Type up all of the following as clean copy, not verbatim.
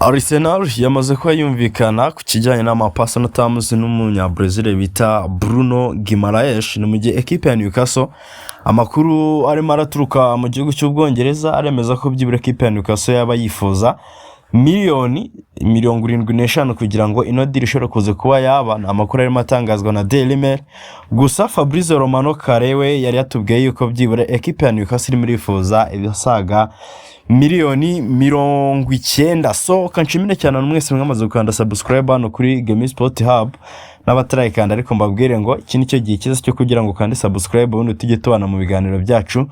Arsenal yamaze kuba yumvikana ku kijyanye n'amapasi n'atamuzi n'umunyabrazil bita Bruno Guimaraes. Ni mu gihe ekipe ya Newcastle amakuru arimo araturuka mu gihugu cy'Ubwongereza aremeza ko byibura ekipe ya Newcastle yaba yifuza miliyoni 75 kugira ngo ino deal ishobore kuza kuba yaba. Amakuru arimo atangazwa na Daily Mail. Gusa Fabrizio Romano Karewe yari yatubwiye yuko byibura ekipe ya Newcastle irimo irifuza ibisaga miliyoni 90. So kanshimire cyane mwese mwamaze gukanda subscribe hano kuri Game Sport Hub n'abatarayikanda, ariko mbabwire ngo iki nicyo gihe cyiza cyo kugira ngo kandi subscribe ubundi tujye tubana mu biganiro byacu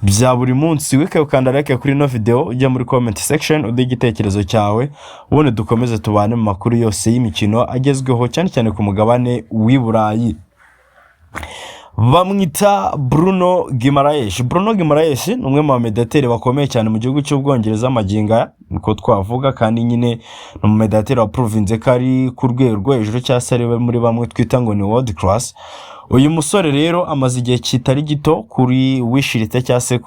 bya buri munsi. Wike ukanda like kuri no video, ujya muri comment section uduhe igitekerezo cyawe, ubundi dukomeze tubane mu makuru yose y'imikino agezweho cyane cyane ku mugabane w'i Burayi. Bamwita Bruno Guimaraes. Bruno Guimaraes ni umwe mu bamediateri bakomeye cyane mu gihugu cy'Ubwongereza maginga niko twavuga, kandi nyine ni umumediateri wa province kari ku rwego rwo hejuru cyangwa se ari muri bamwe twita ngo ni world class. Uyu musore rero amaze igihe kitari gito kuri wishirite cyangwa se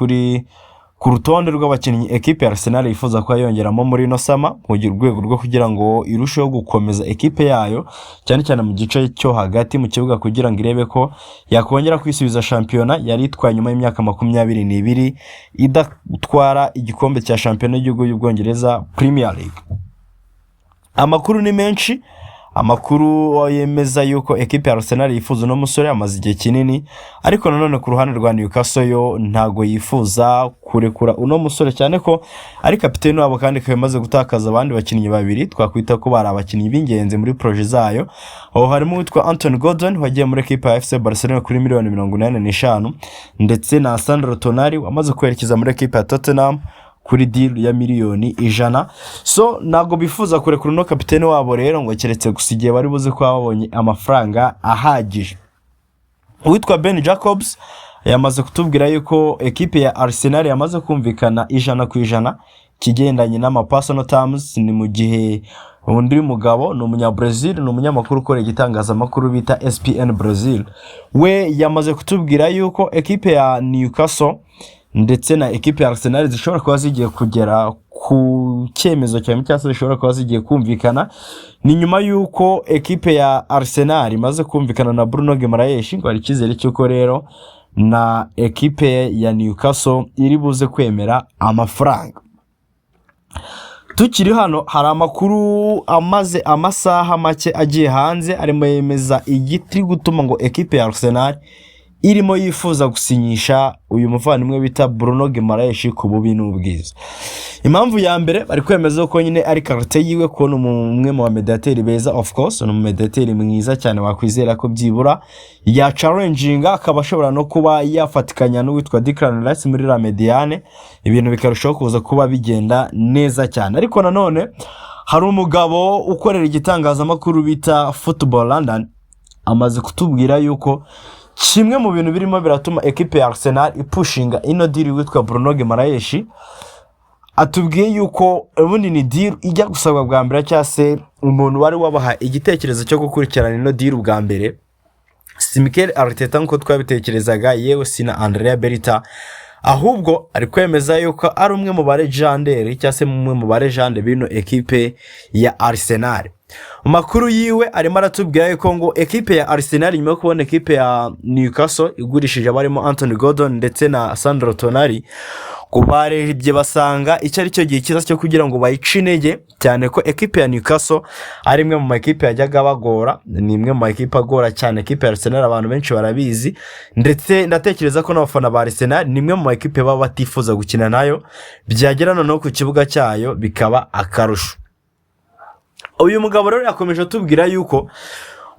ku rutonde rw'abakinnyi ekipe ya Arsenal yifuza ko yongeramo muri no sama mu rwego rwo kugira ngo irusheho gukomeza ekipe yayo cyane cyane mu gice cyo hagati mu kibuga kugira ngo irebe ko yakongera kwisubiza shampiyona yari itwaye nyuma y'imyaka 22 idatwara igikombe cya shampiyona y'igihugu y'Ubwongereza Premier League. Amakuru ni menshi. Amakuru yemeza yuko ekipe ya Arsenal yifuza no musore amaze igihe kinini, ariko nanone ku ruhande rwa Newcastle yo ntago yifuza kurekura uno musore cyane ko ari kapiteni wabo kandi kamaze gutakaza abandi bakinnyi babiri twakwita ko bari abakinnyi b'ingenzi muri projet zayo. Aho harimo witwa Anthony Gordon wagiye muri ekipe ya FC Barcelona kuri miliyoni 85 ndetse na Sandro Tonali wamaze kwerekeza muri ekipe ya Tottenham kuri deal ya miliyoni 100. So nago bifuza kurekura no kapiteni wabo rero ngo keretse gusigiye bari buze ko babonye amafaranga ahagije. Witwa Ben Jacobs yamaze kutubwira yuko ekipe ya Arsenal yamaze kumvikana 100% kigendanye n'amapersonal terms. Ni mu gihe undi mugabo ni umunyabrazil, ni umunyamakuru ukora igitangazamakuru bita SPN Brazil, we yamaze kutubwira yuko ekipe ya Newcastle ndetse na ekipe ya Arsenal zishobora kuba zigiye kugera ku cyemezo cyane cyangwa se zishobora kuba zigiye kumvikana. Ni nyuma yuko ekipe ya Arsenal imaze kumvikana na Bruno Guimaraes ngo ari kizere cyuko rero na ekipe ya Newcastle iri buze kwemera amafaranga. Tukiri hano hari amakuru amaze amasaha make agiye hanze arimo yemeza igitri gutuma ngo ekipe ya Arsenal irimo yifuza gusinyisha uyu muvandimwe bita Bruno Guimaraes ku bubi n'ubwiza. Impamvu ya mbere bari kwemeza ko nyine ari karate yiwe ko umwe mu bamediateri beza, of course ni umumediateri mwiza cyane wakwizera ko byibura ya challenging akaba ashobora no kuba yafatikanya n'uwitwa Declan Rice muri La Mediane, ibintu bikarushaho kuza kuba bigenda neza cyane. Ariko nanone hari umugabo ukorera igitangazamakuru bita Football London amaze kutubwira yuko kimwe mu bintu birimo biratuma ekipe ya Arsenal ipushinga ino deal witwa Bruno Guimaraes, atubwiye yuko ubundi ni deal ijya gusabwa bwa mbere cyase umuntu wari wabaha igitekerezo cyo gukurikirana ino deal bwa mbere si Mikel Arteta nko twabitekerezaga, yewe sina Andrea Berita, ahubwo ari kwemeza yuko ari umwe mu baregenderi cyase umwe mu baregende bino ekipe ya Arsenal. Makuru yiwe arimo aratubwira yuko ngo ekipe ya Arsenal nyuma yo kubona ekipe ya Newcastle igurishije abarimo Anthony Gordon ndetse na Sandro Tonali kubarebye basanga icyo ari cyo gihe cyiza cyo kugira ngo bayicinege cyane ko ekipe ya Newcastle ari imwe mu makipe yajyaga bagora, ni imwe mu makipe agora cyane. Ekipe ya Arsenal abantu benshi barabizi, ndetse ndatekereza ko n'abafana ba Arsenal ni imwe mu makipe baba batifuza gukina nayo, byagera no ku kibuga cyayo bikaba akarusho. Uyu mugabo rero yakomeje atubwira yuko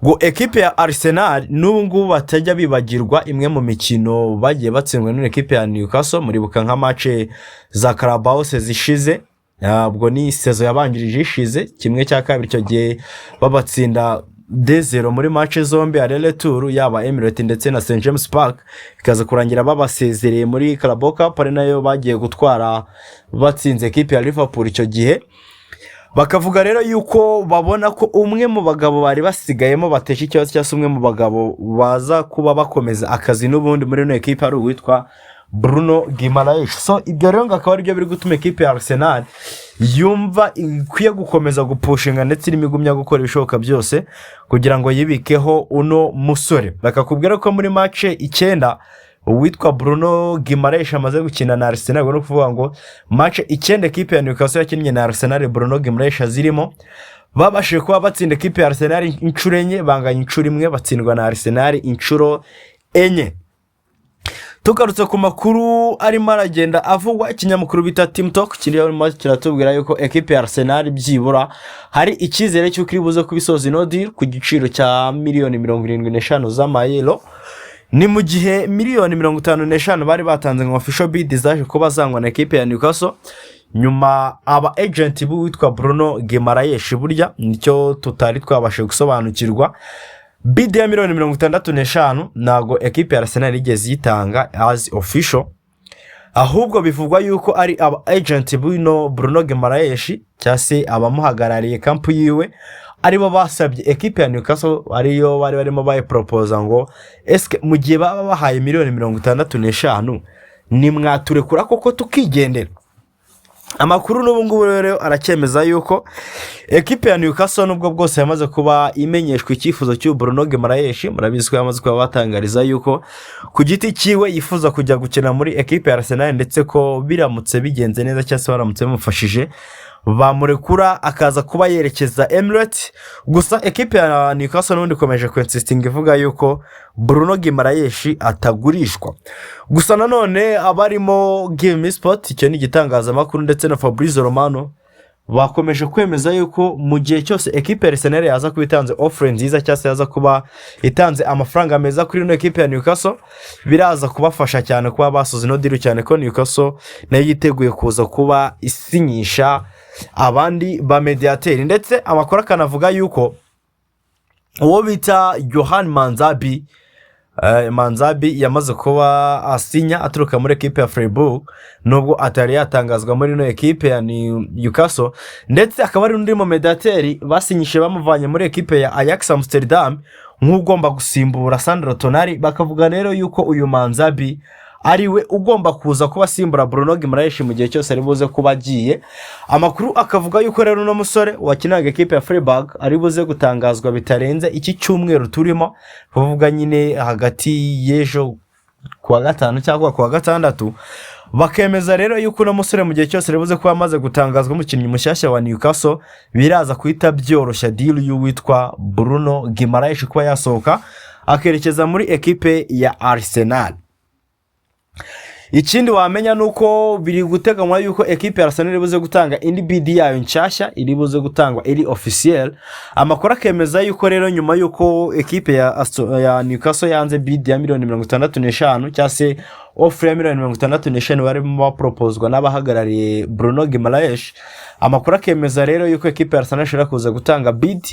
ngo ekipe ya Arsenal n'ubu ngubu batajya bibagirwa imwe mu mikino bagiye batsindwa n'ekipe ya Newcastle. Muribuka nka match za Carabao zishize, ubwo ni sezo yabanjirije ishize kimwe cya kabiri cyo gihe babatsinda 2-0 muri match zombi ya retour yaba Emirates ndetse na St James Park, ikaza kurangira babasezereye muri Carabao Cup ari nayo bagiye gutwara batsinze ekipe ya Liverpool icyo gihe. Bakavuga rero yuko babona ko umwe mu bagabo bari basigayemo batesha ikibazo cyase umwe mu bagabo baza kuba bakomeza akazi n'ubundi muri no ekipe ari uwitwa Bruno Guimaraes. So ibyo rero akaba ari byo biri gutuma ekipe ya Arsenal yumva ikwiye gukomeza gupushinga ndetse n'imigumya gukora ibishoboka byose kugira ngo yibikeho uno musore. Bakakubwira ko muri match 9 uwitwa Bruno Guimaraes amaze gukina na Arsenal, no kuvuga ngo match 9 ekipe ya Newcastle yakinnye na Arsenal Bruno Guimaraes azirimo, babashije kuba batsinda ekipe ya Arsenal inshuro enye, banganya inshuro imwe, batsindwa na Arsenal inshuro enye. Tugarutse ku makuru arimo aragenda avugwa, ikinyamakuru bita Team Talk kiratubwira yuko ekipe ya Arsenal byibura hari icyizere cy'uko iri buze kubisoza ino deal ku giciro cya miliyoni 75 z'amayero, ni mu gihe miliyoni 55 bari batanze ngo official bid zaje kuba zangwa na ekipe ya Newcastle. Nyuma aba agent witwa Bruno Guimaraes burya nicyo tutari twabashe gusobanukirwa, bid ya miliyoni 65 nago ekipe ya Arsenal igeze yitanga as official, ahubwo bivugwa yuko ari aba agent bino Bruno Guimaraes cyase abamuhagarariye kampu yiwe aribo basabye ekipe ya Newcastle, ariyo bari barimo baye propose ngo eske mu gihe baba bahaye miliyoni 65 ni mwaturekura koko tukigendera. Amakuru n'ubu ngubu rero aracyemeza yuko ekipe ya Newcastle nubwo bwose yamaze kuba imenyeshwa icyifuzo cy'u Bruno Guimaraes, murabizi ko yamaze kuba batangariza yuko ku giti cyiwe yifuza kujya gukina muri ekipe ya Arsenal, ndetse ko biramutse bigenze neza cyangwa se baramutse bamufashije bamurekura akaza kuba yerekeza Emirates. Gusa ekipe ya Newcastle n'undi ikomeje insisting ivuga yuko Bruno Guimaraes atagurishwa. Gusa nanone abarimo Game Sport, icyo ni igitangazamakuru, ndetse na Fabrizio Romano bakomeje kwemeza yuko mu gihe cyose ekipe ya Arsenal yaza kubitanze offer nziza cyangwa se yaza kuba itanze amafaranga meza kuri no ekipe ya Newcastle, biraza kubafasha cyane kuba basoza no deal, cyane ko Newcastle nayo yiteguye kuza kuba isinyisha abandi ba mediateri. Ndetse amakuru kanavuga yuko uwo bita Yohan Manzabi yamaze kuba asinya aturuka muri ekipe ya Freiburg, nubwo atari yatangazwa muri no ekipe ya Newcastle, ndetse akaba ari undi mu mediateri basinyishe bamuvanye muri ekipe ya Ajax Amsterdam nk'ugomba gusimbura Sandro Tonali. Bakavuga rero yuko uyu Manzabi ariwe ugomba kuza kuba simbura Bruno Guimaraes mu gihe cyose ari buze kuba agiye. Amakuru akavuga yuko rero no musore wakinaga ekipe ya Freiburg ari buze gutangazwa bitarenze iki cyumweru turimo, kuvuga nyine hagati y'ejo kuwa gatanu cyangwa kuwa gatandatu. Bakemeza rero yuko no musore mu gihe cyose ari buze kuba amaze gutangazwa umukinnyi mushyashya wa Newcastle, biraza kuhita byoroshya deal y'uwitwa Bruno Guimaraes kuba yasohoka akerekeza muri ekipe ya Arsenal. Ikindi wamenya nuko biri guteganywa yuko ekipe ya Arsenal iribuze gutanga indi bid yayo nshyashya, iribuze gutangwa iri officiel. Amakuru akemeza yuko rero nyuma yuko ekipe ya Newcastle yanze bid ya miliyoni 65 cyangwa se offer ya miliyoni 65 barimo proposed n'abahagarariye Bruno Guimaraes, amakuru akemeza rero yuko ekipe ya Arsenal ishobora kuza gutanga bid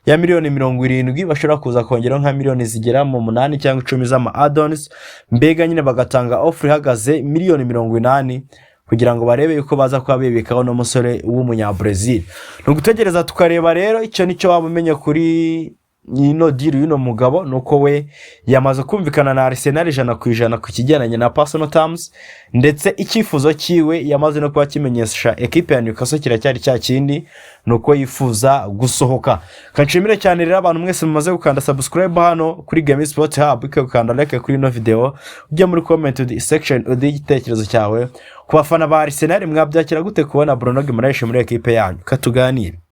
ya miliyoni 70, bashobora kuza kongera nka miliyoni zigera mu 8 cyangwa 10 z'ama add-ons, mbega nyine bagatanga offer ihagaze miliyoni 80 kugira ngo barebe yuko baza kuba bibikaho no musore w'umunya Brazil. Nugutegereza tukareba rero icyo nicyo wabumenye kuri ino deal y'uno mugabo, nuko we yamaze kumvikana na Arsenal 100% ku kijyanye na personal terms, ndetse icyifuzo cyiwe yamaze no kuba kimenyesha ekipe ya Newcastle kiracyari cya kindi, nuko yifuza gusohoka. Kanshimire cyane rero abantu mwese mumaze gukanda subscribe hano kuri Game Sport Hub, ukanda like kuri ino video, ujye muri comment section udi igitekerezo cyawe ku bafana ba Arsenal. Mwabyakira gute kubona Bruno Guimaraes muri ekipe yanyu? Katuganire.